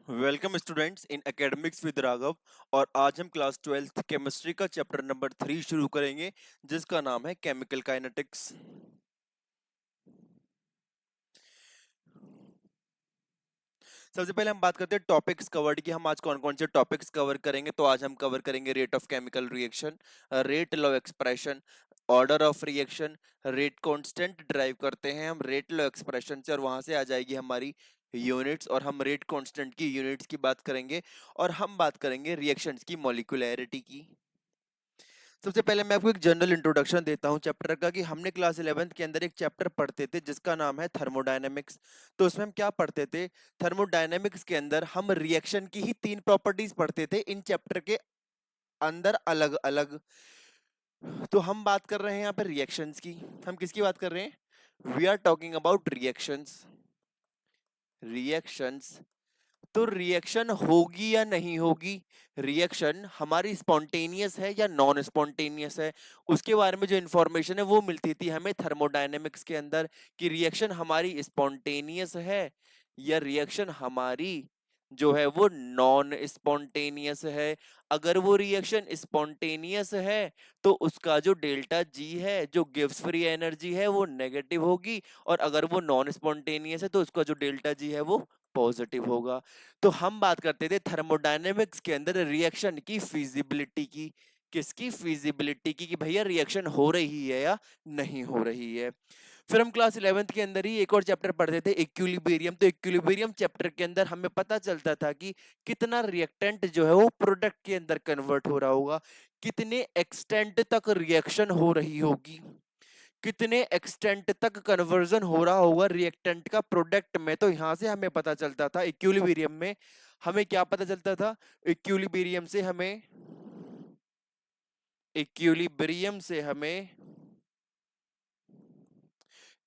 Welcome students in academics with Raghav. और आज हम क्लास 12th केमिस्ट्री का चैप्टर नंबर 3 शुरू करेंगे, जिसका नाम है केमिकल काइनेटिक्स। सबसे पहले हम बात करते हैं टॉपिक्स कवर्ड की। हम आज कौन कौन से टॉपिक्स कवर करेंगे। तो आज हम कवर करेंगे rate of chemical reaction, rate law expression, order of reaction, rate constant drive करते हैं हम रेट लॉ एक्सप्रेशन से, और वहां से आ जाएगी हमारी यूनिट्स, और हम रेट कांस्टेंट की यूनिट्स की बात करेंगे। और हम बात करेंगे रिएक्शंस की मॉलिक्यूलैरिटी की। सबसे पहले मैं आपको एक जनरल इंट्रोडक्शन देता हूं चैप्टर का, कि हमने क्लास 11th के अंदर एक चैप्टर पढ़ते थे जिसका नाम है थर्मोडायनेमिक्स। तो उसमें हम क्या पढ़ते थे, थर्मोडायनेमिक्स के अंदर हम रिएक्शन की ही तीन प्रॉपर्टीज पढ़ते थे इन चैप्टर के अंदर अलग अलग। तो हम बात कर रहे हैं यहाँ पर रिएक्शंस की। हम किसकी बात कर रहे हैं? We are talking about reactions. Reactions. तो रिएक्शन होगी या नहीं होगी, रिएक्शन हमारी स्पॉन्टेनियस है या नॉन स्पॉन्टेनियस है, उसके बारे में जो इंफॉर्मेशन है वो मिलती थी हमें थर्मोडायनेमिक्स के अंदर। कि रिएक्शन हमारी स्पॉन्टेनियस है या रिएक्शन हमारी जो है वो नॉन स्पॉन्टेनियस है। अगर वो रिएक्शन स्पॉन्टेनियस है तो उसका जो डेल्टा जी है, जो गिव्स फ्री एनर्जी है, वो नेगेटिव होगी। और अगर वो नॉन स्पॉन्टेनियस है तो उसका जो डेल्टा जी है वो पॉजिटिव होगा। तो हम बात करते थे थर्मोडायनेमिक्स के अंदर रिएक्शन की फिजिबिलिटी की। किसकी फिजिबिलिटी की, कि भैया रिएक्शन हो रही है या नहीं हो रही है। फिर हम क्लास 11th के अंदर ही एक और चैप्टर पढ़ते थे, इक्विलिब्रियम। तो इक्विलिब्रियम चैप्टर के अंदर हमें पता चलता था कि कितना रिएक्टेंट जो है वो प्रोडक्ट के अंदर कन्वर्ट हो रहा होगा, कितने एक्सटेंट तक रिएक्शन हो रही होगी, कितने एक्सटेंट तक कन्वर्जन हो रहा होगा रिएक्टेंट का प्रोडक्ट में। तो यहां से हमें पता चलता था इक्विलिब्रियम में, हमें क्या पता चलता था, इक्विलिब्रियम से हमें इक्विलिब्रियम से हमें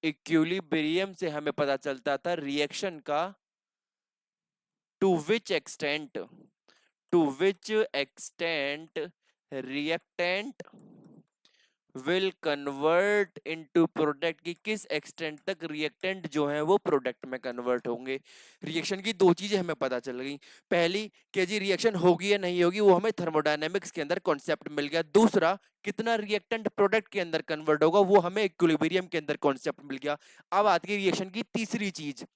इक्विलिब्रियम से हमें पता चलता था रिएक्शन का to which extent, to which extent reactant will convert into product, की किस एक्सटेंट तक रिएक्टेंट जो है वो प्रोडक्ट में कन्वर्ट होंगे। रिएक्शन की दो चीजें हमें पता चल गई। पहली कि जी रिएक्शन होगी या नहीं होगी, वो हमें थर्मोडायनेमिक्स के अंदर कॉन्सेप्ट मिल गया। दूसरा, कितना रिएक्टेंट प्रोडक्ट के अंदर कन्वर्ट होगा, वो हमें इक्विलिब्रियम के अंदर कॉन्सेप्ट मिल गया। अब आती है रिएक्शन की तीसरी चीज,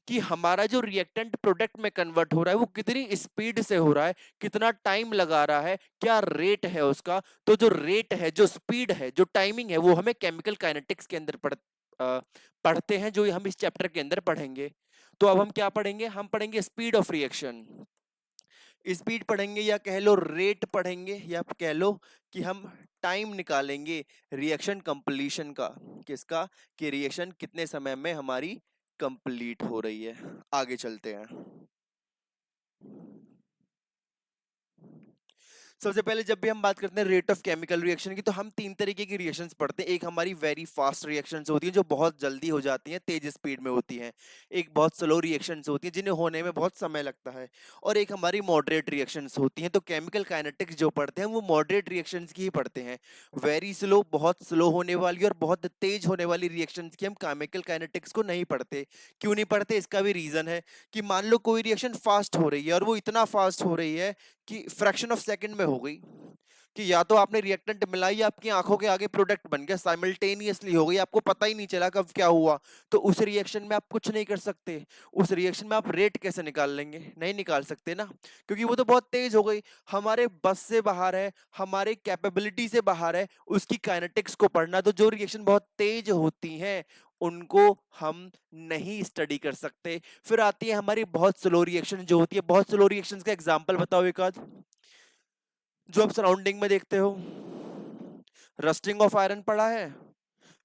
कि हमारा जो रिएक्टेंट प्रोडक्ट में कन्वर्ट हो रहा है वो कितनी स्पीड से हो रहा है, कितना टाइम लगा रहा है, क्या रेट है उसका। तो जो रेट है, जो स्पीड है, जो टाइमिंग है, वो हमें केमिकल काइनेटिक्स के अंदर पढ़ते हैं, जो हम इस चैप्टर के अंदर पढ़ेंगे। तो अब हम क्या पढ़ेंगे, हम पढ़ेंगे स्पीड ऑफ रिएक्शन। स्पीड पढ़ेंगे, या कह लो रेट पढ़ेंगे, या कह लो कि हम टाइम निकालेंगे रिएक्शन कंप्लीशन का। किसका? कि रिएक्शन कितने समय में हमारी कंप्लीट हो रही है। आगे चलते हैं। सबसे पहले जब भी हम बात करते हैं रेट ऑफ केमिकल रिएक्शन की, तो हम तीन तरीके की रिएक्शंस पढ़ते हैं। एक हमारी वेरी फास्ट रिएक्शंस होती हैं जो बहुत जल्दी हो जाती हैं, तेज स्पीड में होती हैं। एक बहुत स्लो रिएक्शंस होती हैं जिन्हें होने में बहुत समय लगता है। और एक हमारी मॉडरेट रिएक्शंस होती हैं। तो केमिकल काइनेटिक्स जो पढ़ते हैं वो मॉडरेट रिएक्शंस की ही पढ़ते हैं। वेरी स्लो, बहुत स्लो होने वाली और बहुत तेज होने वाली रिएक्शंस की हम केमिकल काइनेटिक्स को नहीं पढ़ते। क्यों नहीं पढ़ते, इसका भी रीजन है। कि मान लो कोई रिएक्शन फास्ट हो रही है, और वो इतना फास्ट हो रही है कि फ्रैक्शन ऑफ सेकंड में हो गई, कि या तो आपने रिएक्टेंट मिलाई, आपकी आंखों के आगे प्रोडक्ट बन गया, साइमल्टेनियसली हो गई, आपको पता ही नहीं चला कब क्या हुआ। तो उस रिएक्शन में आप कुछ नहीं कर सकते। उस रिएक्शन में आप रेट कैसे निकाल लेंगे? नहीं निकाल सकते ना, क्योंकि वो तो बहुत तेज हो गई, हमारे बस से बाहर है, हमारे कैपेबिलिटी से बाहर है उसकी काइनेटिक्स को पढ़ना। तो जो रिएक्शन बहुत तेज होती हैं उनको हम नहीं स्टडी कर सकते। फिर आती है हमारी बहुत स्लो रिएक्शन जो होती है। बहुत स्लो रिएक्शन का एग्जांपल बताओ एक आध, जो आप सराउंडिंग में देखते हो। रस्टिंग ऑफ आयरन पड़ा है,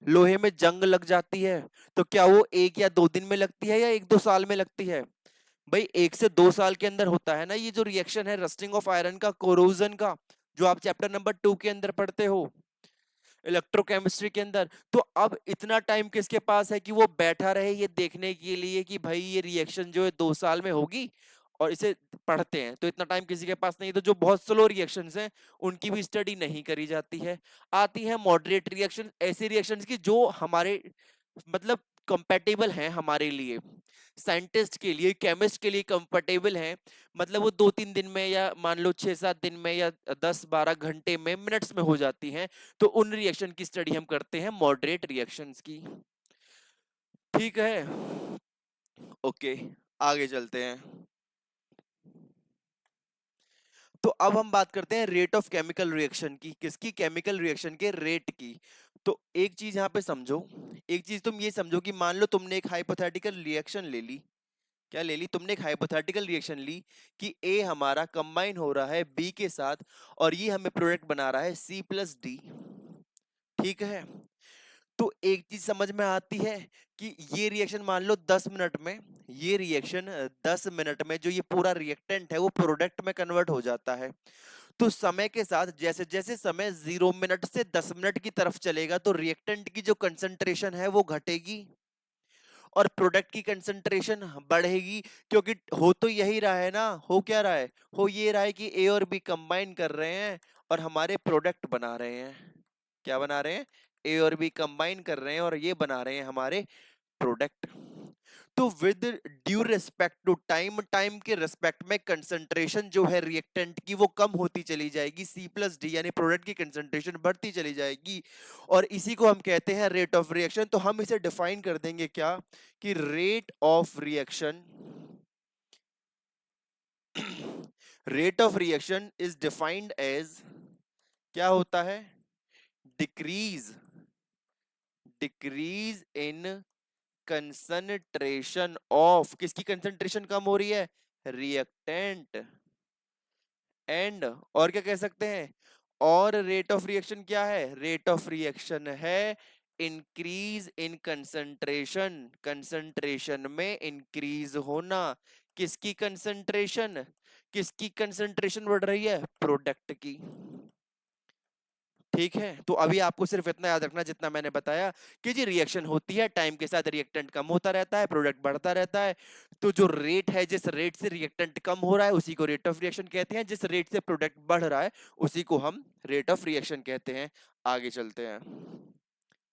लोहे में जंग लग जाती है, तो क्या वो एक या दो दिन में लगती है या एक दो साल में लगती है? भाई 1 से 2 साल के अंदर होता है ना ये जो रिएक्शन है रस्टिंग ऑफ आयरन का, कोरोजन का, जो आप चैप्टर नंबर 2 के अंदर पढ़ते हो इलेक्ट्रोकेमिस्ट्री के अंदर। तो अब इतना टाइम किसके पास है कि वो बैठा रहे ये देखने के लिए कि भाई ये रिएक्शन जो है 2 साल में होगी, और इसे पढ़ते हैं। तो इतना टाइम किसी के पास नहीं। तो जो बहुत स्लो रिएक्शंस हैं उनकी भी स्टडी नहीं करी जाती है। आती है मॉडरेट रिएक्शन, ऐसी रिएक्शंस की जो हमारे मतलब कंपेटेबल हैं हमारे लिए। साइंटिस्ट के लिए, केमिस्ट के लिए कंफर्टेबल है, मतलब वो 2-3 दिन में या मान लो 6-7 दिन में या 10-12 घंटे में, मिनट्स में हो जाती हैं। तो उन रिएक्शन की स्टडी हम करते हैं मॉडरेट रिएक्शंस की। ठीक है, ओके, आगे चलते हैं। तो अब हम बात करते हैं रेट ऑफ केमिकल रिएक्शन की। किसकी? केमिकल रिएक्शन के रेट की। तो एक चीज यहां पे समझो, एक चीज तुम ये समझो कि मान लो तुमने एक हाइपोथेटिकल रिएक्शन ले ली। क्या ले ली? तुमने एक हाइपोथेटिकल रिएक्शन ली कि ए हमारा कंबाइन हो रहा है बी के साथ, और ये हमें प्रोडक्ट बना रहा है सी प्लस डी। ठीक है, तो एक चीज समझ में आती है कि ये रिएक्शन मान लो 10 मिनट में, ये रिएक्शन 10 मिनट में जो ये पूरा रिएक्टेंट है वो प्रोडक्ट में कन्वर्ट हो जाता है। तो समय के साथ जैसे जैसे समय 0 मिनट से 10 मिनट की तरफ चलेगा तो रिएक्टेंट की जो कंसंट्रेशन है वो घटेगी और प्रोडक्ट की कंसंट्रेशन बढ़ेगी। क्योंकि हो तो यही रहा है ना, हो क्या रहा है? हो ये रहा है कि ए और बी कंबाइन कर रहे हैं और हमारे प्रोडक्ट बना रहे हैं। क्या बना रहे हैं? ए और बी कंबाइन कर रहे हैं और ये बना रहे हैं हमारे प्रोडक्ट। तो with due respect to time, time के रिस्पेक्ट में कंसंट्रेशन जो है रिएक्टेंट की वो कम होती चली जाएगी, सी प्लस डी यानी प्रोडक्ट की कंसंट्रेशन बढ़ती चली जाएगी, और इसी को हम कहते हैं रेट ऑफ रिएक्शन। तो हम इसे डिफाइन कर देंगे क्या? कि rate of reaction, rate of reaction is defined as, क्या होता है? Decrease, decrease in concentration of, किसकी कंसंट्रेशन कम हो रही है? रिएक्टेंट। एंड, और क्या कह सकते हैं? और रेट ऑफ रिएक्शन क्या है? रेट ऑफ रिएक्शन है इंक्रीज इन कंसंट्रेशन, कंसंट्रेशन में इंक्रीज होना। किसकी कंसंट्रेशन? किसकी कंसंट्रेशन बढ़ रही है? प्रोडक्ट की। ठीक है, तो अभी आपको सिर्फ इतना याद रखना जितना मैंने बताया कि जी रिएक्शन होती है, टाइम के साथ रिएक्टेंट कम होता रहता है, प्रोडक्ट बढ़ता रहता है। तो जो रेट है, जिस रेट से रिएक्टेंट कम हो रहा है उसी को रेट ऑफ रिएक्शन कहते हैं, जिस रेट से प्रोडक्ट बढ़ रहा है उसी को हम रेट ऑफ रिएक्शन कहते हैं। आगे चलते हैं।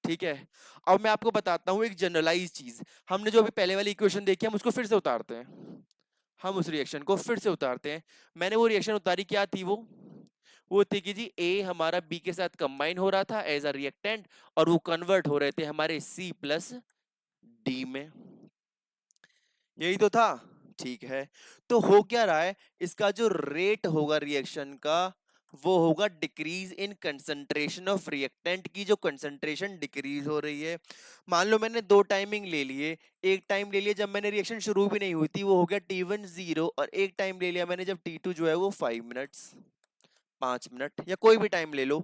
ठीक है, अब मैं आपको बताता हूं एक जनरलाइज चीज। हमने जो अभी पहले वाली इक्वेशन देखी हम उसको फिर से उतारते हैं, हम उस रिएक्शन को फिर से उतारते हैं। मैंने वो रिएक्शन उतारी, क्या थी वो थी कि जी ए हमारा बी के साथ कंबाइन हो रहा था एज अ रिएक्टेंट और वो कन्वर्ट हो रहे थे हमारे सी प्लस डी में। यही तो था। ठीक है, तो हो क्या रहा है? इसका जो रेट होगा रिएक्शन का वो होगा decrease in concentration of reactant की, जो कंसंट्रेशन डिक्रीज हो रही है। मान लो मैंने दो टाइमिंग ले लिए, एक टाइम ले लिया जब मैंने रिएक्शन शुरू भी नहीं हुई थी, वो हो गया T1 0, और एक टाइम ले लिया मैंने जब T2 जो है वो 5 मिनट्स, 5 मिनट या कोई भी टाइम ले लो।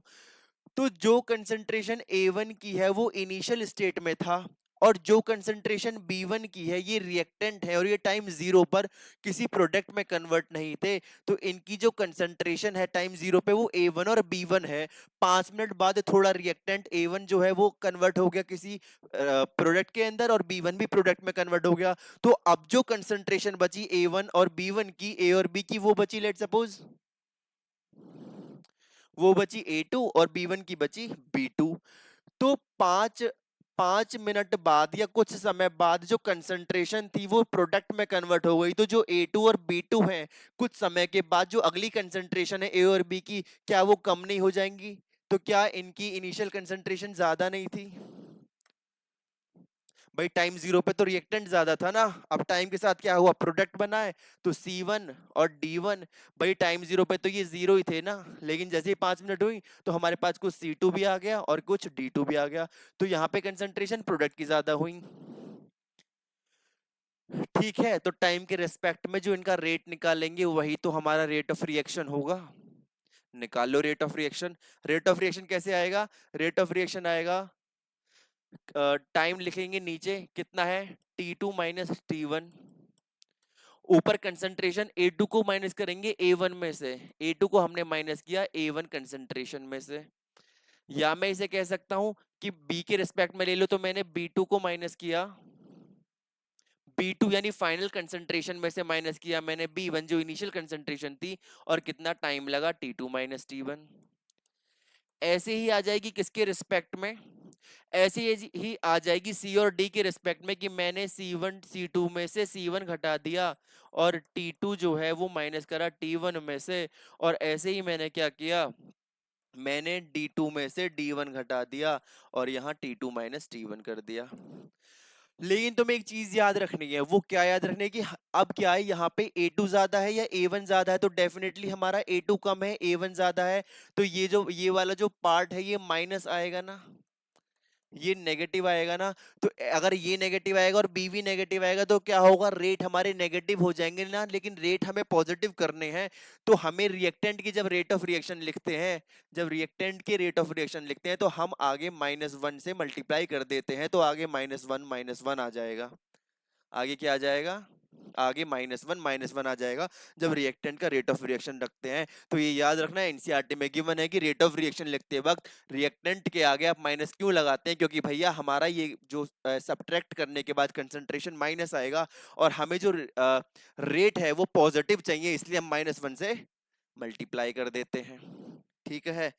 तो जो कंसंट्रेशन A1 की है वो इनिशियल स्टेट में था, और जो कंसंट्रेशन B1 की है ये रिएक्टेंट है और ये टाइम 0 पर किसी प्रोडक्ट में कन्वर्ट नहीं थे। तो इनकी जो कंसंट्रेशन है टाइम 0 पे वो A1 और B1 है। 5 मिनट बाद थोड़ा रिएक्टेंट A1 जो है वो कन्वर्ट हो गया किसी प्रोडक्ट के अंदर और B1 भी प्रोडक्ट में कन्वर्ट हो गया। तो अब जो कंसंट्रेशन बची A1 और B1 की, A और B की, वो बची लेट सपोज, वो बची A2 और B1 की बची B2। तो 5 मिनट बाद या कुछ समय बाद जो कंसंट्रेशन थी वो प्रोडक्ट में कन्वर्ट हो गई। तो जो A2 और B2 हैं, कुछ समय के बाद जो अगली कंसंट्रेशन है A और B की, क्या वो कम नहीं हो जाएंगी? तो क्या इनकी इनिशियल कंसंट्रेशन ज्यादा नहीं थी? भाई टाइम 0 पे तो रिएक्टेंट ज्यादा था ना, अब टाइम के साथ क्या हुआ? प्रोडक्ट बना है, तो C1 और D1, भाई टाइम 0 पे तो ये 0 ही थे ना, लेकिन जैसे ही 5 मिनट हुई तो हमारे पास कुछ C2 भी आ गया और कुछ D2 भी आ गया। तो यहाँ पे कंसंट्रेशन प्रोडक्ट की ज्यादा हुई। ठीक है, तो टाइम के रेस्पेक्ट में जो इनका रेट निकालेंगे वही तो हमारा रेट ऑफ रिएक्शन होगा। निकाल लो rate of reaction. Rate of reaction कैसे आएगा? रेट ऑफ रिएक्शन आएगा, टाइम लिखेंगे नीचे कितना है, T2 माइनस T1, ऊपर कंसंट्रेशन A2 को माइनस करेंगे A1 में से, A2 को हमने माइनस किया A1 कंसंट्रेशन में से। या मैं इसे कह सकता हूं कि B के रिस्पेक्ट में ले लो, तो मैंने B2 को माइनस किया, B2 यानी फाइनल कंसंट्रेशन में से माइनस किया मैंने B1 जो इनिशियल कंसंट्रेशन थी, और कितना टाइम लगा T2 माइनस T1। ऐसे ही आ जाएगी किसके रिस्पेक्ट में? ऐसी ही आ जाएगी सी और डी के रिस्पेक्ट में कि मैंने C1 C2 में से C1 घटा दिया और T2 जो है वो माइनस करा T1 में से, और ऐसे ही मैंने क्या किया, मैंने D2 में से D1 घटा दिया और यहाँ T2 माइनस T1 कर दिया। लेकिन तुम्हें एक चीज याद रखनी है, वो क्या याद रखनी है कि अब क्या है, यहाँ पे A2 ज्यादा है या A1 ज्यादा है, तो डेफिनेटली हमारा A2 कम है, A1 ज्यादा है, तो ये वाला जो पार्ट है ये माइनस आएगा ना, ये नेगेटिव आएगा ना। तो अगर ये नेगेटिव आएगा और बी भी नेगेटिव आएगा तो क्या होगा, रेट हमारे नेगेटिव हो जाएंगे ना, लेकिन रेट हमें पॉजिटिव करने हैं। तो हमें रिएक्टेंट की जब रेट ऑफ रिएक्शन लिखते हैं, जब रिएक्टेंट के रेट ऑफ रिएक्शन लिखते हैं तो हम आगे -1 से मल्टीप्लाई कर देते हैं, तो आगे -1 आ जाएगा। आगे क्या आ जाएगा, आगे -1 आ जाएगा जब रिएक्टेंट का रेट ऑफ रिएक्शन रखते हैं। तो ये याद रखना, एनसीईआरटी में गिवन है कि रेट ऑफ रिएक्शन लिखते वक्त रिएक्टेंट के आगे आप माइनस क्यों लगाते हैं, क्योंकि भैया हमारा ये जो सब्ट्रैक्ट करने के बाद कंसंट्रेशन माइनस आएगा और हमें जो रेट है वो पॉजिटिव चाहिए, इसलिए हम -1 से मल्टीप्लाई कर देते हैं। ठीक है,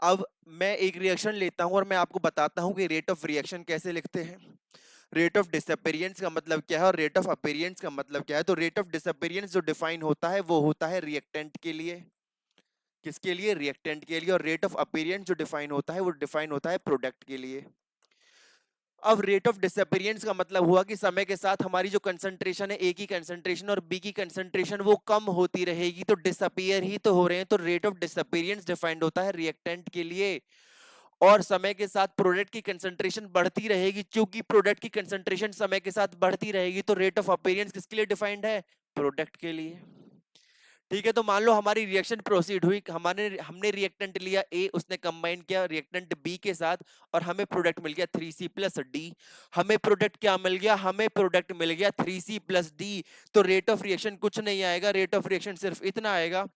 अब मैं एक रिएक्शन लेता हूं और मैं आपको बताता हूं कि रेट ऑफ रिएक्शन कैसे लिखते हैं। रेट ऑफ डिसअपेरियंस का मतलब क्या है और रेट ऑफ अपेरियंस का मतलब क्या है। तो रेट ऑफ डिसअपेरियंस जो डिफाइन होता है वो होता है रिएक्टेंट के लिए, किसके लिए, रिएक्टेंट के लिए, और रेट ऑफ अपेरियंस जो डिफाइन होता है वो डिफाइन होता है प्रोडक्ट के लिए। अब रेट ऑफ डिसअपेरियंस का मतलब हुआ कि समय के साथ हमारी जो कंसंट्रेशन है, ए की कंसंट्रेशन और बी की कंसंट्रेशन वो कम होती रहेगी, तो डिसअपियर ही तो हो रहे हैं, तो रेट ऑफ डिसअपेरियंस डिफाइंड होता है रिएक्टेंट के लिए। और समय के साथ प्रोडक्ट की कंसंट्रेशन बढ़ती रहेगी, क्योंकि प्रोडक्ट की कंसंट्रेशन समय के साथ बढ़ती रहेगी, तो रेट ऑफ अपीयरेंस किसके लिए डिफाइंड है, प्रोडक्ट के लिए। ठीक है, तो मान लो हमारी रिएक्शन प्रोसीड हुई, हमने रिएक्टेंट लिया ए, उसने कंबाइन किया रिएक्टेंट बी के साथ और हमें प्रोडक्ट मिल गया 3C+D। हमें प्रोडक्ट क्या मिल गया, हमें प्रोडक्ट मिल गया 3C+D। तो रेट ऑफ रिएक्शन कुछ नहीं आएगा, रेट ऑफ रिएक्शन सिर्फ इतना आएगा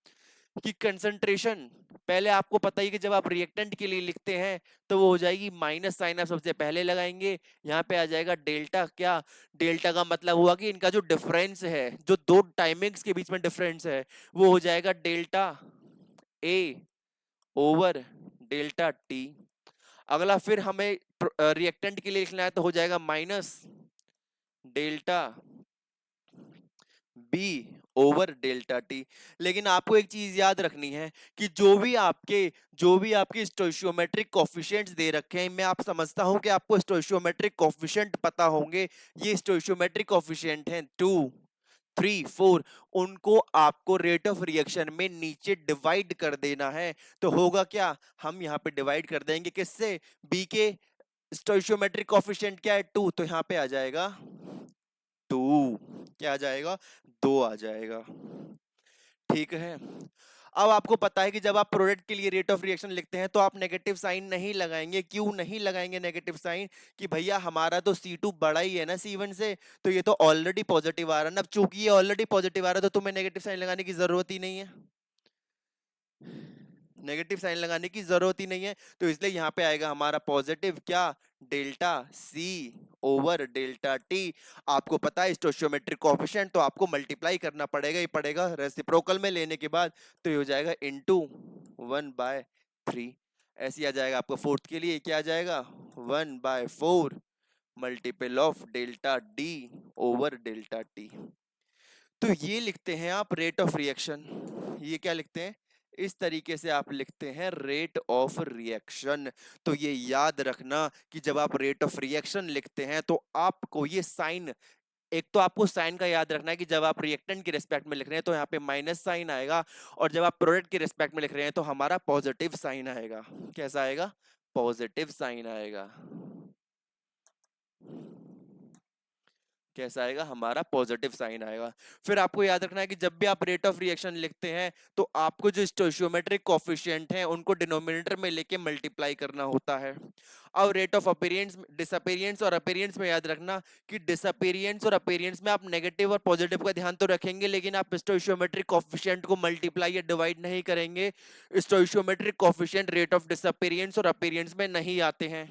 कि कंसंट्रेशन, पहले आपको पता ही कि जब आप रिएक्टेंट के लिए लिखते हैं तो वो हो जाएगी माइनस साइन, आप सबसे पहले लगाएंगे, यहाँ पे आ जाएगा डेल्टा। क्या, डेल्टा का मतलब हुआ कि इनका जो डिफरेंस है, जो दो टाइमिंग्स के बीच में डिफरेंस है, वो हो जाएगा delta A over delta T. अगला फिर हमें रिएक्टेंट के लिए लिखना है तो हो जाएगा minus delta B over delta T. लेकिन आपको एक चीज याद रखनी है कि जो भी आपके स्टोइशियोमेट्रिक कोफिशिएंट्स दे रखे हैं, मैं आप समझता हूं कि आपको स्टोइशियोमेट्रिक कोफिशिएंट पता होंगे। ये स्टोइशियोमेट्रिक कोफिशिएंट हैं 2 3 4, उनको आपको रेट ऑफ रिएक्शन में नीचे डिवाइड कर देना है। तो होगा क्या, हम यहाँ पे डिवाइड कर देंगे किससे, बी के स्टोइशियोमेट्रिक कोफिशिएंट क्या है 2, तो यहाँ पे आ जाएगा 2, क्या आ जाएगा, 2 आ जाएगा। ठीक है, अब आपको पता है कि जब आप प्रोडक्ट के लिए रेट ऑफ रिएक्शन लिखते हैं तो आप नेगेटिव साइन नहीं लगाएंगे। क्यों नहीं लगाएंगे नेगेटिव साइन, कि भैया हमारा तो C2 बड़ा ही है ना C1 से, तो ये तो ऑलरेडी पॉजिटिव आ रहा है ना। अब चूंकि ये ऑलरेडी पॉजिटिव आ रहा है तो तुम्हें नेगेटिव साइन लगाने की जरूरत ही नहीं है, नेगेटिव साइन लगाने की जरूरत ही नहीं है। तो इसलिए यहाँ पे आएगा हमारा पॉजिटिव क्या, delta C over delta T. आपको पता है स्टोइचियोमेट्रिक कोएफिशिएंट, तो आपको मल्टीप्लाई करना पड़ेगा ही पड़ेगा रेसिप्रोकल में लेने के बाद, तो ये हो जाएगा इनटू 1/3। ऐसे आ जाएगा आपको फोर्थ के लिए, क्या आ जाएगा 1/4 multiple of delta D over delta T. तो ये लिखते हैं आप रेट ऑफ रिएक्शन। ये क्या लिखते हैं, इस तरीके से आप लिखते हैं रेट ऑफ रिएक्शन। तो ये याद रखना कि जब आप रेट ऑफ रिएक्शन लिखते हैं तो आपको ये साइन, एक तो आपको साइन का याद रखना है कि जब आप रिएक्टेंट के रिस्पेक्ट में लिख रहे हैं तो यहाँ पे माइनस साइन आएगा, और जब आप प्रोडक्ट के रिस्पेक्ट में लिख रहे हैं तो हमारा पॉजिटिव साइन आएगा। कैसा आएगा, पॉजिटिव साइन आएगा। कैसा आएगा, हमारा पॉजिटिव साइन आएगा। फिर आपको याद रखना है कि जब भी आप रेट ऑफ रिएक्शन लिखते हैं तो आपको जो स्टोइचियोमेट्रिक कोएफिशिएंट हैं उनको डिनोमिनेटर में लेके मल्टीप्लाई करना होता है। अब रेट ऑफ अपीयरेंस, डिसअपीयरेंस और अपीयरेंस में याद रखना कि डिसअपीयरेंस और अपीयरेंस में आप नेगेटिव और पॉजिटिव का ध्यान तो रखेंगे, लेकिन आप स्टोइचियोमेट्रिक कोएफिशिएंट को मल्टीप्लाई या डिवाइड नहीं करेंगे। स्टोइचियोमेट्रिक कोएफिशिएंट रेट ऑफ डिसअपीयरेंस और अपीयरेंस में नहीं आते हैं।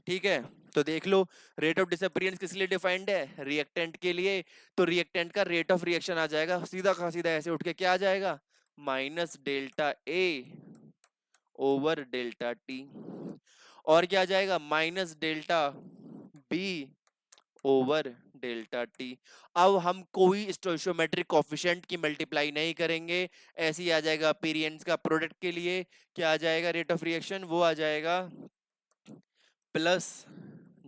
ठीक है, तो देख लो, रेट ऑफ डिसअपीयरेंस किस लिए डिफाइंड है, रिएक्टेंट के लिए। तो रिएक्टेंट का रेट ऑफ रिएक्शन आ जाएगा सीधा का सीधा ऐसे उठ के, क्या आ जाएगा, minus delta A over delta T. और क्या आ जाएगा minus delta B over delta T. अब हम कोई स्टोइशियोमेट्रिक कोफिशिएंट की मल्टीप्लाई नहीं करेंगे, ऐसे ही आ जाएगा पीरियड्स का प्रोडक्ट के लिए क्या आ जाएगा रेट ऑफ रिएक्शन, वो आ जाएगा plus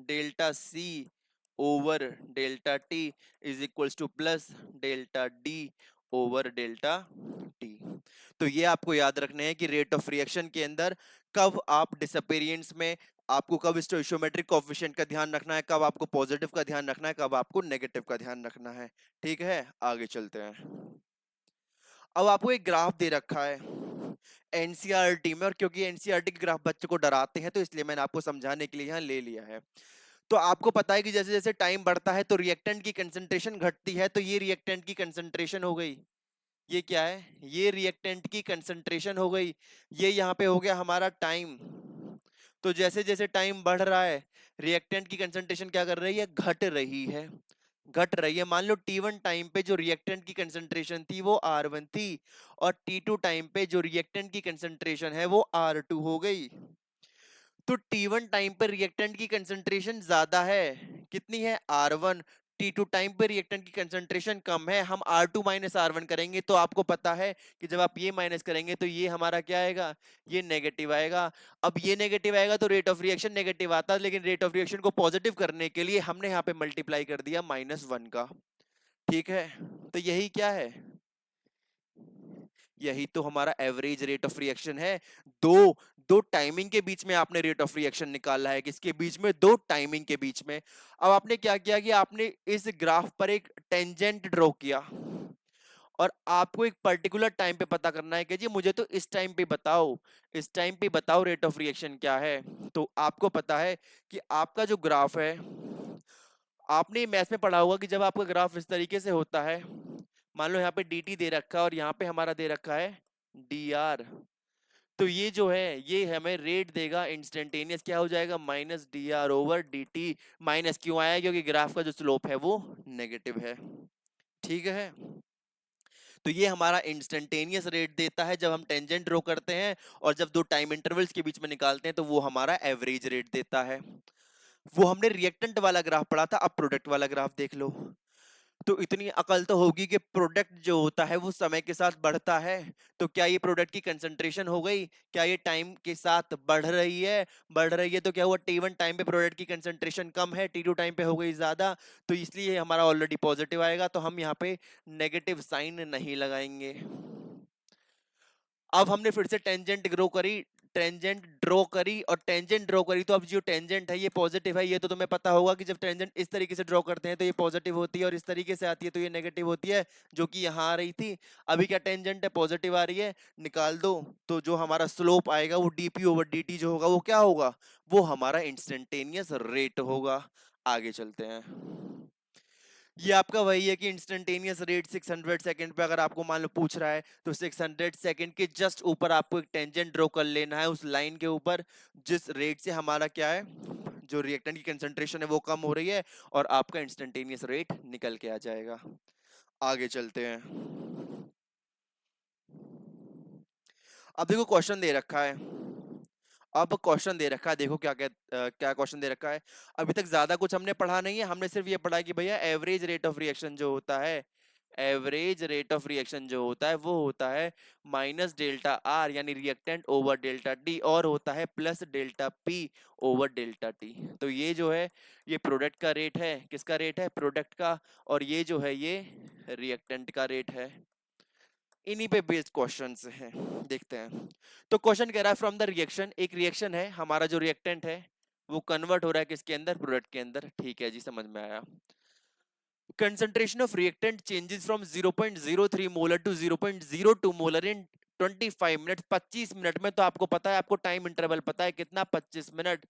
delta C over delta T is equals to plus delta D over delta T. तो ये आपको याद रखने हैं कि रेट ऑफ रिएक्शन के अंदर कब आप डिसअपेरियंस में आपको कब स्टोइशियोमेट्रिक कोएफिशिएंट का ध्यान रखना है, कब आपको पॉजिटिव का ध्यान रखना है, कब आपको नेगेटिव का ध्यान रखना है। ठीक है, आगे चलते हैं। अब आपको एक ग्राफ दे रखा है एनसीईआरटी में, और क्योंकि एनसीईआरटी के ग्राफ बच्चों को डराते हैं तो इसलिए मैंने आपको समझाने के लिए यहाँ ले लिया है। तो आपको पता है कि जैसे जैसे टाइम बढ़ता है तो रिएक्टेंट की कंसंट्रेशन घटती है, तो ये रिएक्टेंट की कंसंट्रेशन हो गई, ये क्या है, ये रिएक्टेंट की कंसंट्रेशन हो गई, ये यहाँ पे हो गया हमारा टाइम। तो जैसे जैसे टाइम बढ़ रहा है रिएक्टेंट की कंसंट्रेशन क्या कर रही है, घट रही है, घट रही है। मान लो T1 टाइम पे जो रिएक्टेंट की कंसंट्रेशन थी वो R1 थी, और T2 टाइम पे जो रिएक्टेंट की कंसंट्रेशन है वो R2 हो गई। तो T1 टाइम पर रिएक्टेंट की कंसंट्रेशन ज्यादा है, कितनी है R1। T2 टाइम पर रिएक्टेंट की कंसंट्रेशन कम है, हम R2 माइनस R1 करेंगे तो आपको पता है कि जब आप ये माइनस करेंगे तो ये हमारा क्या आएगा, ये नेगेटिव आएगा। अब ये नेगेटिव आएगा तो रेट ऑफ रिएक्शन नेगेटिव आता है, लेकिन रेट ऑफ रिएक्शन को पॉजिटिव करने के लिए हमने यहाँ पे मल्टीप्लाई कर दिया -1 का। ठीक है, तो यही क्या है, यही तो हमारा एवरेज रेट ऑफ रिएक्शन है। दो दो टाइमिंग के बीच में आपने रेट ऑफ रिएक्शन निकाला है, किसके बीच में, दो टाइमिंग के बीच में। अब आपने क्या किया कि आपने इस ग्राफ पर एक टेंजेंट ड्रॉ किया, और आपको एक पर्टिकुलर टाइम पे पता करना है कि जी मुझे तो इस टाइम पे बताओ, इस टाइम पे बताओ रेट ऑफ रिएक्शन क्या है। तो आपको पता है कि आपका जो ग्राफ है, आपने मैथ में पढ़ा होगा कि जब आपका ग्राफ इस तरीके से होता है, मान लो यहाँ पे dt दे रखा है और यहाँ पे हमारा दे रखा है dr, तो ये जो है ये हमें रेट देगा इंस्टेंटेनियस, क्या हो जाएगा minus D R over D T. Minus क्यों आया, क्योंकि ग्राफ का जो स्लोप है वो नेगेटिव है। ठीक है, तो ये हमारा इंस्टेंटेनियस रेट देता है जब हम टेंजेंट ड्रॉ करते हैं, और जब दो टाइम इंटरवल्स के बीच में निकालते हैं तो वो हमारा एवरेज रेट देता है। वो हमने रिएक्टेंट वाला ग्राफ पढ़ा था, अब प्रोडक्ट वाला ग्राफ देख लो। तो इतनी अकल तो होगी कि प्रोडक्ट जो होता है वो समय के साथ बढ़ता है, तो क्या ये प्रोडक्ट की कंसंट्रेशन हो गई, क्या ये टाइम के साथ बढ़ रही है, बढ़ रही है तो क्या हुआ T1 टाइम पे प्रोडक्ट की कंसंट्रेशन कम है, T2 टाइम पे हो गई ज्यादा, तो इसलिए हमारा ऑलरेडी पॉजिटिव आएगा, तो हम यहाँ पे नेगेटिव साइन नहीं लगाएंगे। अब हमने फिर से टेंजेंट ग्रो करी, टेंजेंट ड्रॉ करी, और टेंजेंट ड्रॉ करी तो अब जो टेंजेंट है ये पॉजिटिव है, ये तो तुम्हें पता होगा कि जब टेंजेंट इस तरीके से ड्रॉ करते हैं तो ये पॉजिटिव होती है, और इस तरीके से आती है तो ये नेगेटिव होती है, जो कि यहाँ आ रही थी। अभी क्या टेंजेंट है, पॉजिटिव आ रही है, निकाल दो। तो जो हमारा स्लोप आएगा वो dp ओवर dt जो होगा वो क्या होगा, वो हमारा इंस्टेंटेनियस रेट होगा। आगे चलते हैं। ये आपका वही है कि इंस्टेंटेनियस रेट 600 सेकंड पे अगर आपको मान लो पूछ रहा है तो 600 सेकंड के जस्ट ऊपर आपको एक टेंजेंट ड्रॉ कर लेना है उस लाइन के ऊपर, जिस रेट से हमारा क्या है, जो रिएक्टेंट की कंसंट्रेशन है वो कम हो रही है, और आपका इंस्टेंटेनियस रेट निकल के आ जाएगा। आगे चलते हैं। अब देखो क्वेश्चन दे रखा है, अब क्वेश्चन दे रखा है, देखो क्या क्या क्या क्वेश्चन दे रखा है। अभी तक ज्यादा कुछ हमने पढ़ा नहीं है, हमने सिर्फ ये पढ़ा है कि भैया एवरेज रेट ऑफ रिएक्शन जो होता है, एवरेज रेट ऑफ रिएक्शन जो होता है वो होता है माइनस डेल्टा आर यानी रिएक्टेंट ओवर डेल्टा टी, और होता है plus delta P over delta T. तो ये जो है ये प्रोडक्ट का रेट है, किसका रेट है, प्रोडक्ट का, और ये जो है ये रिएक्टेंट का रेट है। इन्हीं पे बेस्ड क्वेश्चंस हैं, देखते हैं। तो क्वेश्चन कह रहा है फ्रॉम द रिएक्शन, एक रिएक्शन है, हमारा जो रिएक्टेंट है वो कन्वर्ट हो रहा है किसके अंदर, प्रोडक्ट के अंदर। ठीक है जी, समझ में आया। concentration of reactant changes from 0.03 molar to 0.02 molar in 25 minute, 25 minute में। तो आपको पता है, आपको टाइम इंटरवल पता है कितना, 25 मिनट।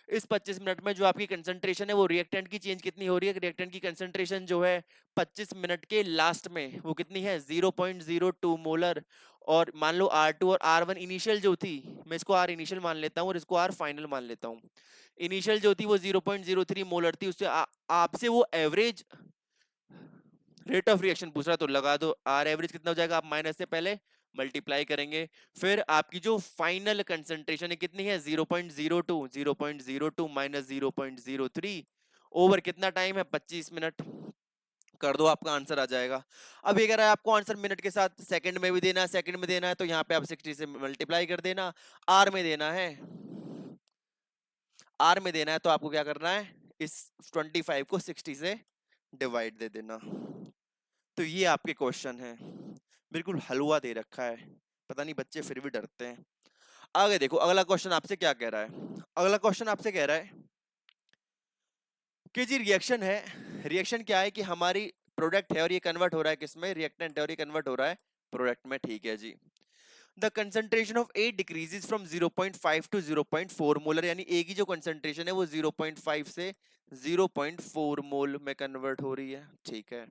इस 25 मिनट में जो आपकी कंसंट्रेशन है वो रिएक्टेंट की चेंज कितनी हो रही है, रिएक्टेंट की कंसंट्रेशन जो है 25 मिनट के लास्ट में वो कितनी है, 0.02 मोलर। और मान लो R2 और R1 इनिशियल जो थी, मैं इसको R इनिशियल मान लेता हूँ और इसको R फाइनल मान लेता हूँ। इनिशियल जो थी वो 0.03 मोलर थी, उससे आपसे वो एवरेज रेट ऑफ रिएक्शन पूछ रहा, तो लगा दो आर एवरेज कितना हो जाएगा, आप माइनस से पहले मल्टीप्लाई करेंगे, फिर आपकी जो फाइनल कंसंट्रेशन है कितनी है 0.02, 0.02 माइनस 0.03 ओवर कितना टाइम है 25 मिनट, कर दो आपका आंसर आ जाएगा। अब ये कह रहा है आपको आंसर मिनट के साथ सेकंड में भी देना है, सेकंड में देना है तो यहाँ पे आप 60 से मल्टीप्लाई कर देना, आर में देना है, आर में देना है तो आपको क्या करना है, इस 25 को 60 से डिवाइड दे देना। तो ये आपके क्वेश्चन है, बिल्कुल हलवा दे रखा है, पता नहीं बच्चे फिर भी डरते हैं। आगे देखो अगला क्वेश्चन आपसे क्या कह रहा है, अगला क्वेश्चन आपसे कह रहा है कि जी रिएक्शन है, रिएक्शन क्या है कि हमारी प्रोडक्ट है और ये कन्वर्ट हो रहा है किसमें, रिएक्टेंट है और ये कन्वर्ट हो रहा है प्रोडक्ट में, ठीक है जी। The concentration of A decreases from 0.5 to 0.4 molar, यानी ए की जो कंसंट्रेशन है वो 0.5 से 0.4 मोल में कन्वर्ट हो रही है, ठीक है।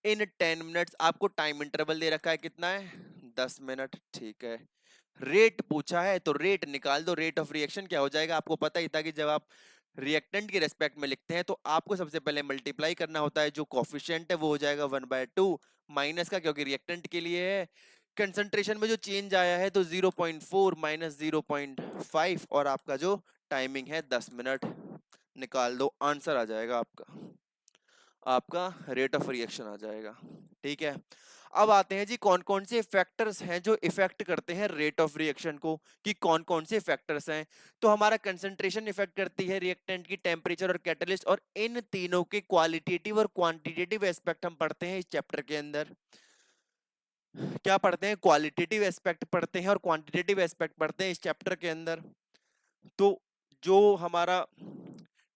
इन 10 मिनट्स, आपको टाइम इंटरवल दे रखा है कितना है 10 मिनट, ठीक है। रेट पूछा है तो रेट निकाल दो, रेट ऑफ रिएक्शन क्या हो जाएगा आपको पता ही था कि जब आप रिएक्टेंट के रेस्पेक्ट में लिखते हैं तो आपको सबसे पहले मल्टीप्लाई करना होता है, जो कोफिशिएंट है वो हो जाएगा 1/2 माइनस का, क्योंकि रिएक्टेंट के लिए है। कंसंट्रेशन में जो चेंज आया है तो 0.4 माइनस 0.5 और आपका जो टाइमिंग है 10 मिनट, निकाल दो आंसर आ जाएगा आपका, आपका रेट ऑफ रिएक्शन आ जाएगा, ठीक है। अब आते हैं जी कौन कौन से फैक्टर्स हैं जो इफेक्ट करते हैं रेट ऑफ रिएक्शन को, कि कौन कौन से फैक्टर्स हैं। तो हमारा कंसंट्रेशन इफेक्ट करती है रिएक्टेंट की, टेम्परेचर और कैटलिस्ट, और इन तीनों के क्वालिटेटिव और क्वांटिटेटिव एस्पेक्ट हम पढ़ते हैं इस चैप्टर के अंदर। क्या पढ़ते हैं, क्वालिटेटिव एस्पेक्ट पढ़ते हैं और क्वांटिटेटिव एस्पेक्ट पढ़ते हैं इस चैप्टर के अंदर। तो जो हमारा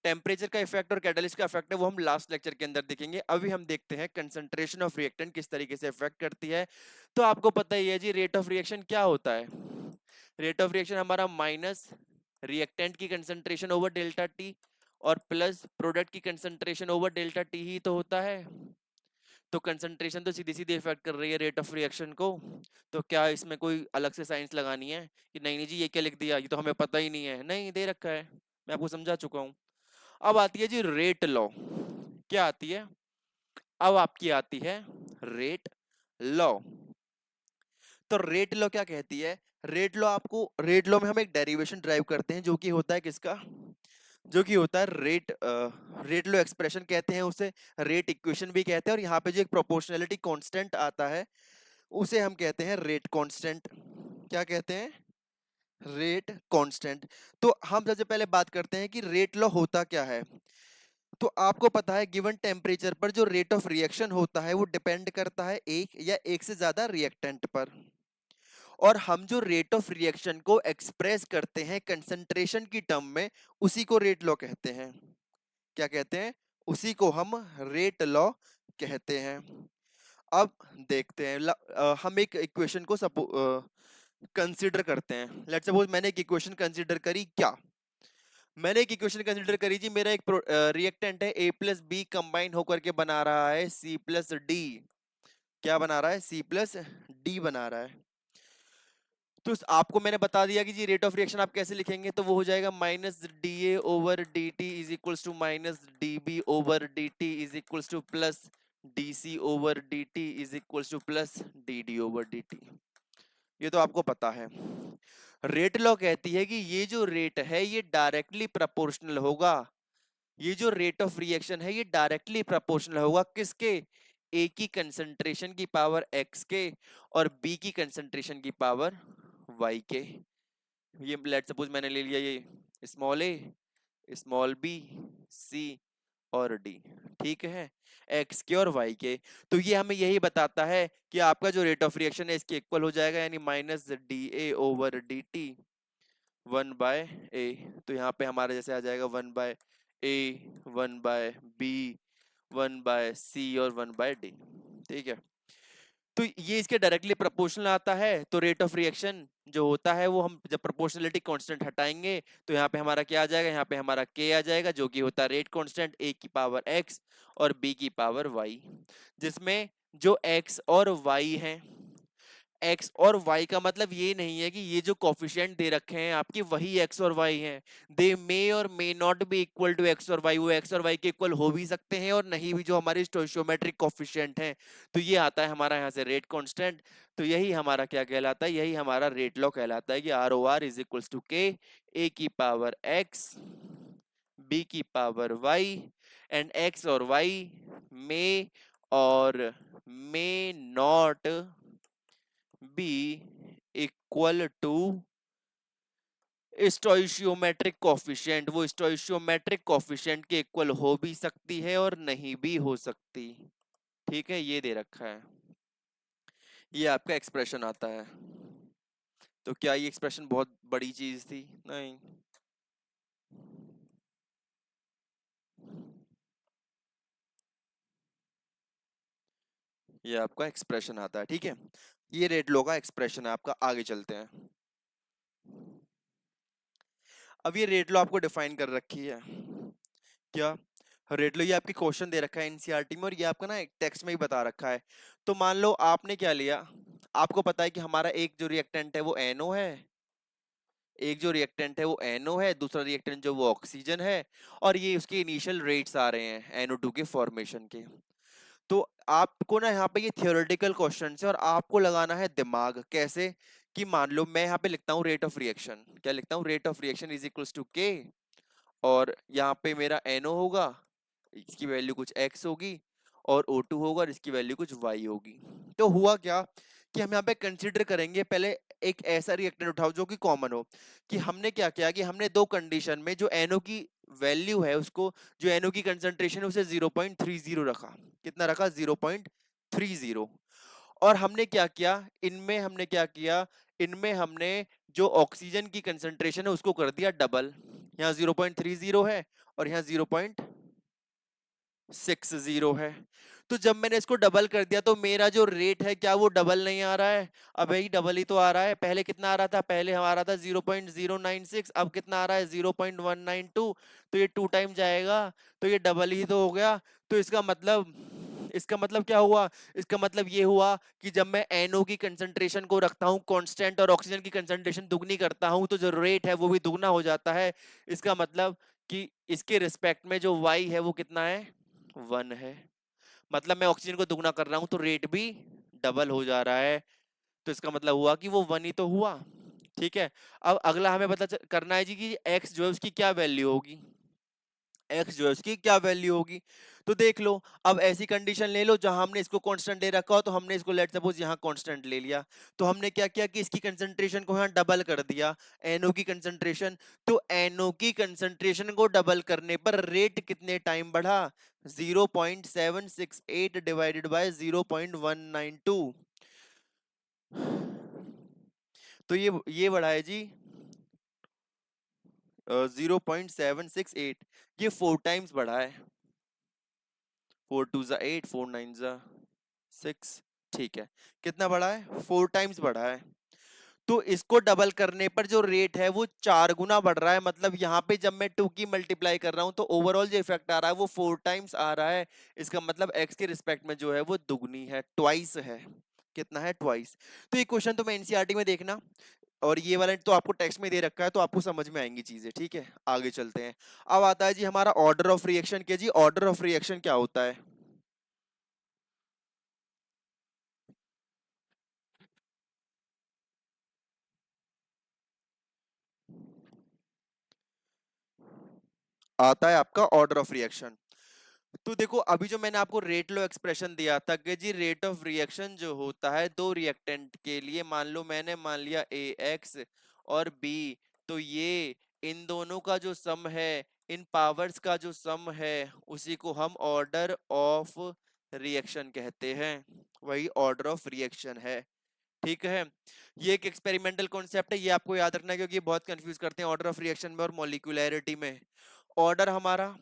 टेम्परेचर का इफेक्ट और कैटलिस्ट का इफेक्ट है वो हम लास्ट लेक्चर के अंदर देखेंगे, अभी हम देखते हैं कंसंट्रेशन ऑफ रिएक्टेंट किस तरीके से इफेक्ट करती है। तो आपको पता ही है जी रेट ऑफ रिएक्शन क्या होता है, रेट ऑफ रिएक्शन हमारा माइनस रिएक्टेंट की कंसंट्रेशन ओवर डेल्टा टी और प्लस प्रोडक्ट की कंसंट्रेशन ओवर डेल्टा टी ही तो होता है। तो कंसंट्रेशन तो सीधी सीधी इफेक्ट कर रही है रेट ऑफ रिएक्शन को, तो क्या इसमें कोई अलग से साइंस लगानी है कि नहीं नहीं जी ये क्या लिख दिया, ये तो हमें पता ही नहीं है, नहीं दे रखा है, मैं आपको समझा चुका हूँ। अब आती है जी रेट लॉ, क्या आती है, अब आपकी आती है रेट लॉ। तो रेट लॉ क्या कहती है, रेट लॉ आपको, रेट लॉ में हम एक डेरिवेशन ड्राइव करते हैं जो कि होता है किसका, जो कि होता है रेट, रेट लॉ एक्सप्रेशन कहते हैं उसे, रेट इक्वेशन भी कहते हैं, और यहाँ पे जो एक प्रोपोर्शनलिटी कांस्टेंट आता है उसे हम कहते हैं रेट कांस्टेंट। क्या कहते हैं, रेट कांस्टेंट। तो हम सबसे पहले बात करते हैं कि रेट लॉ होता क्या है। तो आपको पता है गिवन टेम्परेचर पर जो रेट ऑफ रिएक्शन होता है वो डिपेंड करता है एक या एक से ज्यादा रिएक्टेंट पर, और हम जो रेट ऑफ रिएक्शन को एक्सप्रेस करते हैं कंसंट्रेशन की टर्म में उसी को रेट लॉ कहते हैं। क्या कहते हैं, उसी को हम रेट लॉ कहते हैं। अब देखते हैं हम एक इक्वेशन को कंसीडर करते हैं। लेट्स सपोज मैंने एक इक्वेशन कंसीडर करी, क्या मैंने एक इक्वेशन कंसीडर करी जी, मेरा एक रिएक्टेंट है ए प्लस बी कंबाइन होकर के बना रहा है सी प्लस डी, क्या बना रहा है, सी प्लस डी बना रहा है। तो आपको मैंने बता दिया कि जी रेट ऑफ रिएक्शन आप कैसे लिखेंगे, तो वो हो जाएगा minus D A over D T is equals to minus D B over D T is equals to plus D C over D T is equals to plus D D over D T. ये तो आपको पता है। Rate law कहती है कि ये जो रेट है ये डायरेक्टली प्रोपोर्शनल होगा, ये जो रेट ऑफ रिएक्शन है ये डायरेक्टली प्रोपोर्शनल होगा किसके, ए की कंसंट्रेशन की पावर एक्स के और बी की कंसंट्रेशन की पावर वाई के। ये लेट सपोज मैंने ले लिया ये स्मॉल ए, स्मॉल बी, सी और डी, ठीक है, एक्स के और वाई के। तो ये हमें यही बताता है कि आपका जो रेट ऑफ रिएक्शन है इसके इक्वल हो जाएगा, यानी minus D A over D T 1/a। तो यहाँ पे हमारे जैसे आ जाएगा 1/a, 1/b, 1/c और 1/d, ठीक है। तो ये इसके डायरेक्टली प्रोपोर्शनल आता है, तो रेट ऑफ रिएक्शन जो होता है वो हम जब प्रोपोर्शनलिटी कांस्टेंट हटाएंगे तो यहाँ पे हमारा क्या आ जाएगा, यहाँ पे हमारा k आ जाएगा जो कि होता है रेट कांस्टेंट a की पावर x और b की पावर y, जिसमें जो x और y है, एक्स और वाई का मतलब ये नहीं है कि ये जो कोफिशिएंट दे रखे हैं आपके वही एक्स और वाई हैं। दे मे और may not be equal to X और वाई, वो एक्स और वाई के इक्वल हो भी सकते हैं और नहीं भी, जो हमारे स्टोइशियोमेट्रिक कोफिशिएंट हैं। तो ये आता है हमारा यहाँ से रेट कांस्टेंट। तो यही हमारा क्या कहलाता है, यही हमारा रेट लॉ कहलाता है कि R O R is equal to K A की पावर एक्स बी की पावर वाई एंड एक्स और वाई मे और may not be equal to stoichiometric coefficient. वो स्टोइशियोमेट्रिक कोफिशिएंट के इक्वल हो भी सकती है और नहीं भी हो सकती। ठीक है, ये दे रखा है, ये आपका एक्सप्रेशन आता है। तो क्या ये एक्सप्रेशन बहुत बड़ी चीज थी? नहीं। ये आपका एक्सप्रेशन आता है, ठीक है। ये रेट लो का एक्सप्रेशन है आपका। आगे चलते हैं। अब ये रेट लो आपको डिफाइन कर रखी है क्या? रेट लो ये आपकी क्वेश्चन दे रखा है एनसीईआरटी में और ये आपका ना एक टेक्स्ट में ही बता रखा है। तो मान लो आपने क्या लिया, आपको पता है कि हमारा एक जो रिएक्टेंट है वो एनओ है, एक जो रिएक्टेंट है वो एनओ है, दूसरा रिएक्टेंट जो वो ऑक्सीजन है, और ये उसके इनिशियल रेट्स आ रहे हैं एनओ2 के फॉर्मेशन के। तो आपको ना यहाँ पे ये थियोरेटिकल क्वेश्चन है और आपको लगाना है दिमाग। कैसे? कि मान लो मैं यहाँ पे लिखता हूँ रेट ऑफ रिएक्शन, क्या लिखता हूँ, rate of reaction is equals to K, और यहाँ पे मेरा NO होगा, इसकी वैल्यू कुछ x होगी, और O2 होगा और इसकी वैल्यू कुछ y होगी। तो हुआ क्या कि हम यहाँ पे कंसीडर करेंगे पहले एक ऐसा रिएक्टेंट उठाओ जो कि कॉमन हो। कि हमने क्या किया कि हमने दो कंडीशन में जो NO की वैल्यू है उसको, जो NO की कंसंट्रेशन है उसे 0.30 रखा। कितना रखा? 0.30। और हमने क्या किया, इनमें हमने क्या किया, इनमें हमने जो ऑक्सीजन की कंसंट्रेशन है उसको कर दिया डबल। यहाँ 0.30 है और यहाँ 0.60 है। तो जब मैंने इसको डबल कर दिया तो मेरा जो रेट है क्या वो डबल नहीं आ रहा है? अब यही डबल ही तो आ रहा है। पहले कितना आ रहा था? पहले हमारा था 0.096, अब कितना आ रहा है? 0.192। तो ये 2 टाइम जाएगा, तो ये डबल ही तो हो गया। तो इसका मतलब क्या हुआ? इसका मतलब ये हुआ कि जब मैं NO की कंसंट्रेशन को रखता हूं कांस्टेंट और ऑक्सीजन की कंसंट्रेशन दुगनी करता हूं तो जो रेट है वो भी दुगना हो जाता है। इसका मतलब कि इसके रिस्पेक्ट में जो y है वो कितना है? 1 है। मतलब मैं ऑक्सीजन को दुगना कर रहा हूं तो रेट भी डबल हो जा रहा है। तो इसका मतलब हुआ कि वो 1 ही तो हुआ। ठीक है। अब अगला हमें करना है जी कि x जो है उसकी क्या वैल्यू होगी, एक्स जो है उसकी क्या वैल्यू होगी। तो देख लो, अब ऐसी कंडीशन ले लो जहां हमने इसको कांस्टेंट ले रखा हो, तो हमने इसको लेट सपोज यहाँ कांस्टेंट ले लिया। तो हमने क्या किया कि इसकी कंसंट्रेशन को यहाँ डबल कर दिया, एनओ की कंसंट्रेशन। तो एनओ की कंसंट्रेशन को डबल करने पर रेट कितने टाइम बढ़ा? 0.768 डिवाइडेड बाय 0.192। तो ये बढ़ा है जी 0.768। ये 4 टाइम्स बढ़ा है। 4 2 8, 4 9 6। ठीक है, कितना बढ़ा है? 4 टाइम्स बढ़ा है। तो इसको डबल करने पर जो रेट है वो 4 गुना बढ़ रहा है। मतलब यहाँ पे जब मैं 2 की मल्टीप्लाई कर रहा हूं तो ओवरऑल जो इफेक्ट आ रहा है वो 4 टाइम्स आ रहा है। इसका मतलब एक्स के रिस्पेक्ट में जो है वो दुगनी है, ट्वाइस है। कितना है? ट्वाइस। तो ये क्वेश्चन तो मैं एनसीईआरटी में देखना, और ये वाला तो आपको टेक्स्ट में दे रखा है, तो आपको समझ में आएंगी चीजें। ठीक है, आगे चलते हैं। अब आता है जी हमारा ऑर्डर ऑफ रिएक्शन के। जी ऑर्डर ऑफ रिएक्शन क्या होता है? आता है आपका ऑर्डर ऑफ रिएक्शन। तो देखो, अभी जो मैंने आपको रेट लो एक्सप्रेशन दिया था कि जी रेट ऑफ रिएक्शन जो होता है दो रिएक्टेंट के लिए, मान लो मैंने मान लिया ए एक्स और बी, तो ये इन दोनों का जो सम है, इन पावर्स का जो सम है, उसी को हम ऑर्डर ऑफ रिएक्शन कहते हैं। वही ऑर्डर ऑफ रिएक्शन है। ठीक है। ये एक एक्सपेरिमेंटल कॉन्सेप्ट है, ये आपको याद रखना है क्योंकि ये बहुत कंफ्यूज करते हैं ऑर्डर ऑफ रिएक्शन में और मॉलिक्यूलैरिटी में। ऑर्डर हमारा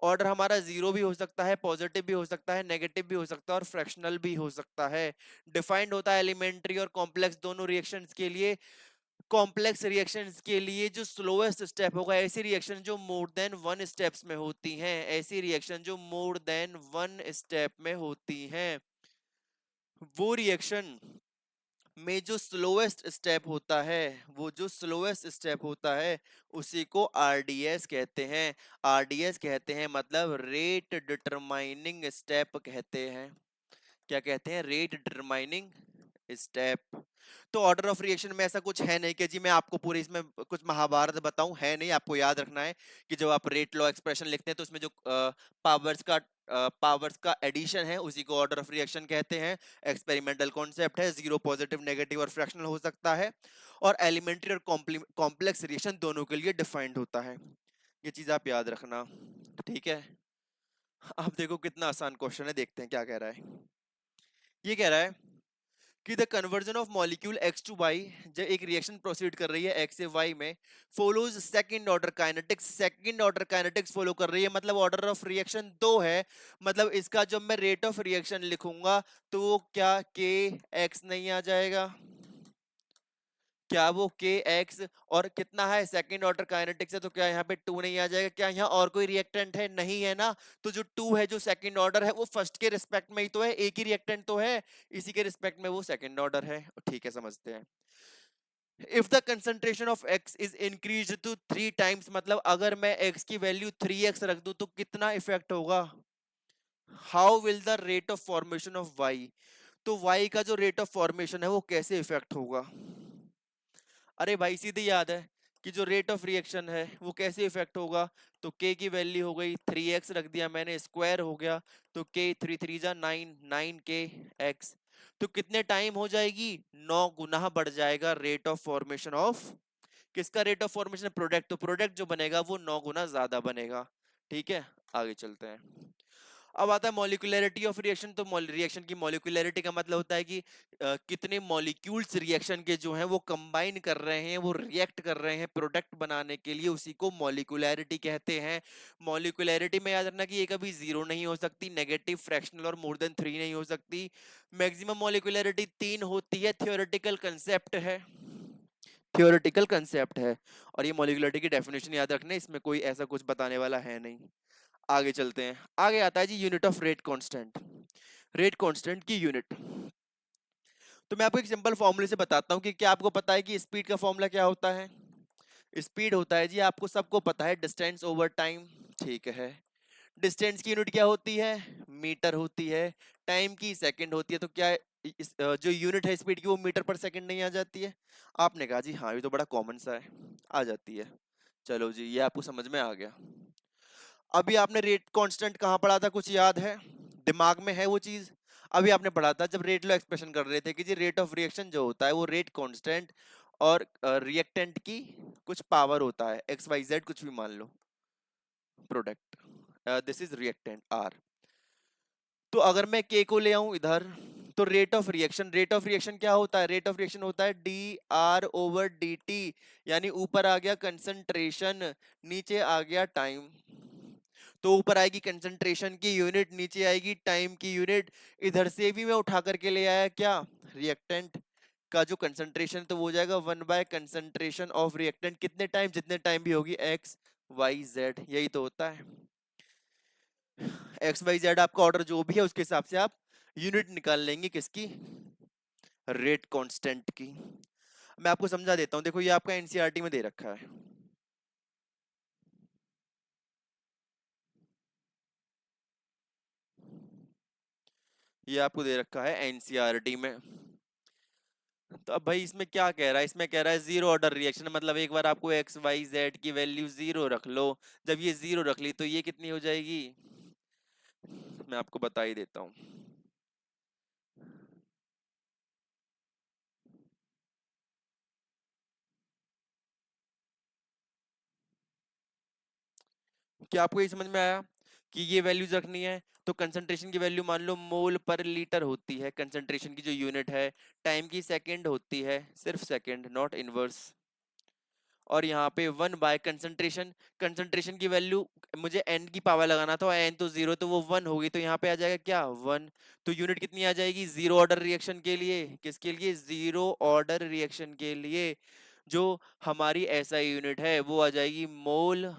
ऑर्डर हमारा जीरो भी हो सकता है, पॉजिटिव भी हो सकता है, नेगेटिव भी हो सकता है और फ्रैक्शनल भी हो सकता है। डिफाइंड होता है एलिमेंट्री और कॉम्प्लेक्स दोनों रिएक्शंस के लिए। कॉम्प्लेक्स रिएक्शंस के लिए जो स्लोएस्ट स्टेप होगा, ऐसी रिएक्शन जो मोर देन वन स्टेप्स में होती हैं, ऐसी रिएक्शन जो मोर देन वन स्टेप में होती हैं, वो रिएक्शन में जो स्लोएस्ट स्टेप होता है, वो जो स्लोएस्ट स्टेप होता है उसी को आरडीएस कहते हैं। आरडीएस कहते हैं मतलब रेट डिटरमाइनिंग स्टेप कहते हैं। क्या कहते हैं? Rate determining step. तो ऑर्डर ऑफ रिएक्शन में ऐसा कुछ है नहीं कि जी मैं आपको पूरी इसमें कुछ महाभारत बताऊं, है नहीं। आपको याद रखना है कि जब आप रेट लॉ एक्सप्रेशन लिखते हैं तो उसमें जो पावर्स का एडिशन है उसी को ऑर्डर ऑफ रिएक्शन कहते हैं। एक्सपेरिमेंटल कॉन्सेप्ट है, जीरो, पॉजिटिव, नेगेटिव और फ्रैक्शनल हो सकता है, और एलिमेंट्री और कॉम्प्लेक्स रिएक्शन दोनों के लिए डिफाइंड होता है। ये चीज आप याद रखना, ठीक है। अब देखो कितना आसान क्वेश्चन है, देखते हैं क्या कह रहा है। ये कह रहा है कि the conversion of molecule x to y, जब एक रिएक्शन प्रोसीड कर रही है x से y में, follows second order kinetics. Second order kinetics follow कर रही है, मतलब ऑर्डर ऑफ रिएक्शन दो है। मतलब इसका जब मैं रेट ऑफ रिएक्शन लिखूंगा तो वो क्या k x नहीं आ जाएगा? क्या वो के एक्स और कितना है सेकंड ऑर्डर काइनेटिक्स है, तो क्या यहाँ पे टू नहीं आ जाएगा? क्या यहाँ और कोई रिएक्टेंट है? नहीं है ना। तो जो टू है जो सेकंड ऑर्डर है वो फर्स्ट के रिस्पेक्ट में ही तो है, एक ही रिएक्टेंट तो है, इसी के रिस्पेक्ट में वो सेकंड ऑर्डर है। ठीक है, समझते हैं। If the concentration of X is increase to 3 times, मतलब अगर मैं एक्स की वैल्यू 3x रख दूं तो कितना इफेक्ट होगा? How will the rate of formation of Y, तो वाई का जो रेट ऑफ फॉर्मेशन है वो कैसे इफेक्ट होगा? अरे भाई सीधे याद है कि जो रेट ऑफ रिएक्शन है वो कैसे इफेक्ट होगा। तो k की वैल्यू हो गई 3x रख दिया मैंने, स्क्वायर हो गया, तो k 3 3 जा 9, 9k x। तो कितने टाइम हो जाएगी? 9 गुना बढ़ जाएगा रेट ऑफ फॉर्मेशन ऑफ, किसका रेट ऑफ फॉर्मेशन? प्रोडक्ट, तो प्रोडक्ट जो बनेगा वो 9 गुना ज्यादा बनेगा। ठीक है, आगे चलते हैं। अब आता है मॉलिक्यूलरिटी ऑफ रिएक्शन। तो रिएक्शन की मॉलिक्यूलरिटी का मतलब होता है कि कितने मॉलिक्यूल्स रिएक्शन के जो हैं वो कंबाइन कर रहे हैं, वो रिएक्ट कर रहे हैं प्रोडक्ट बनाने के लिए, उसी को मॉलिक्यूलरिटी कहते हैं। मॉलिक्यूलरिटी में याद रखना कि ये कभी जीरो नहीं हो सकती, नेगेटिव, फ्रैक्शनल और मोर देन 3 नहीं हो सकती। मैक्सिमम मॉलिक्यूलरिटी 3 होती है, थियोरेटिकल कंसेप्ट है, थियोरेटिकल कंसेप्ट है। और ये मॉलिक्यूलरिटी की डेफिनेशन याद रखना, इसमें कोई ऐसा कुछ बताने वाला है नहीं। आगे चलते हैं। आगे आता है जी unit of rate constant. Rate constant की यूनिट, तो मैं आपको एक सिंपल फॉर्मूले से बताता हूं कि क्या आपको पता है कि स्पीड का फॉर्मूला क्या होता है? स्पीड होता है जी, आपको सबको पता है, डिस्टेंस ओवर टाइम। ठीक है। डिस्टेंस की यूनिट क्या होती है? मीटर होती है। टाइम की सेकंड होती है। तो क्या जो यूनिट है स्पीड की वो मीटर पर सेकंड नहीं आ जाती है? आपने कहा जी हाँ, ये तो बड़ा कॉमन सा है, आ जाती है। चलो जी, ये आपको समझ में आ गया। अभी आपने रेट कांस्टेंट कहाँ पढ़ा था, कुछ याद है? दिमाग में है वो चीज? अभी आपने पढ़ा था जब रेट लॉ एक्सप्रेशन कर रहे थे कि जी रेट ऑफ रिएक्शन जो होता है वो रेट कांस्टेंट और रिएक्टेंट की कुछ पावर होता है, एक्स वाई जेड कुछ भी मान लो, product, this is reactant R. तो अगर मैं के को ले आऊं इधर, तो rate of reaction, rate of reaction क्या होता है? रेट ऑफ रिएक्शन होता है D R over D T, यानी ऊपर आ गया कंसंट्रेशन, नीचे आ गया टाइम। तो ऊपर आएगी कंसंट्रेशन की यूनिट, नीचे आएगी टाइम की यूनिट। इधर से भी मैं उठा करके ले आया क्या? रिएक्टेंट का जो कंसंट्रेशन, तो वो हो जाएगा 1/कंसंट्रेशन ऑफ रिएक्टेंट, कितने टाइम? जितने टाइम भी होगी एक्स वाई जेड, यही तो होता है। एक्स वाई जेड आपका ऑर्डर जो भी है उसके हिसाब से आप यूनिट निकाल लेंगे, किसकी? रेट कांस्टेंट की। मैं आपको समझा देता हूं, देखो ये आपका एनसीईआरटी में दे रखा है। ये आपको दे रखा है एनसीईआरटी में। तो अब भाई इसमें क्या कह रहा है? इसमें कह रहा है जीरो ऑर्डर रिएक्शन, मतलब एक बार आपको एक्स वाई जेड की वैल्यू जीरो रख लो। जब ये जीरो रख ली तो ये कितनी हो जाएगी? मैं आपको बता ही देता हूँ। क्या आपको ये समझ में आया कि ये वैल्यूज रखनी है? तो कंसंट्रेशन की वैल्यू मान लो मोल पर लीटर होती है, कंसंट्रेशन की जो यूनिट है। टाइम की सेकंड होती है, सिर्फ सेकंड, नॉट इनवर्स। और यहाँ पे 1/कंसंट्रेशन, कंसंट्रेशन की वैल्यू मुझे n की पावर लगाना था, n तो जीरो, तो वो 1 होगी, तो यहाँ पे आ जाएगा क्या? 1। तो यूनिट कितनी आ जाएगी जीरो ऑर्डर रिएक्शन के लिए? किसके लिए? जीरो ऑर्डर रिएक्शन के लिए। जो हमारी एसआई यूनिट है वो आ जाएगी मोल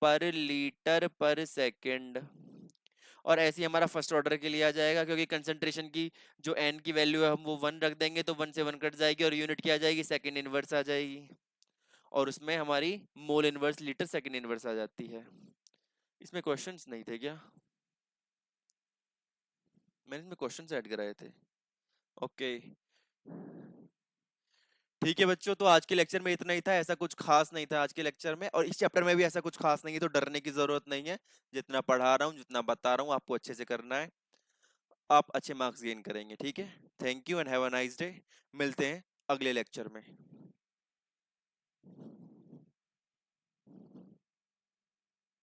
पर लीटर पर सेकंड। और ऐसे ही हमारा फर्स्ट ऑर्डर के लिए आ जाएगा, क्योंकि कंसंट्रेशन की जो एन की वैल्यू है हम वो 1 रख देंगे तो 1 से 1 कट जाएगी और यूनिट क्या आ जाएगी, सेकंड इनवर्स आ जाएगी। और उसमें हमारी mole inverse litre second inverse आ जाती है। इसमें क्वेश्चंस नहीं थे क्या? मैंने इसमें क्वेश्चंस ऐड कराए थे। ओके। ठीक है बच्चों, तो आज के लेक्चर में इतना ही था, ऐसा कुछ खास नहीं था आज के लेक्चर में, और इस चैप्टर में भी ऐसा कुछ खास नहीं है, तो डरने की जरूरत नहीं है। जितना पढ़ा रहा हूँ, जितना बता रहा हूँ, आपको अच्छे से करना है, आप अच्छे मार्क्स गेन करेंगे। ठीक है, thank you and have a nice day. मिलते हैं अगले लेक्चर में।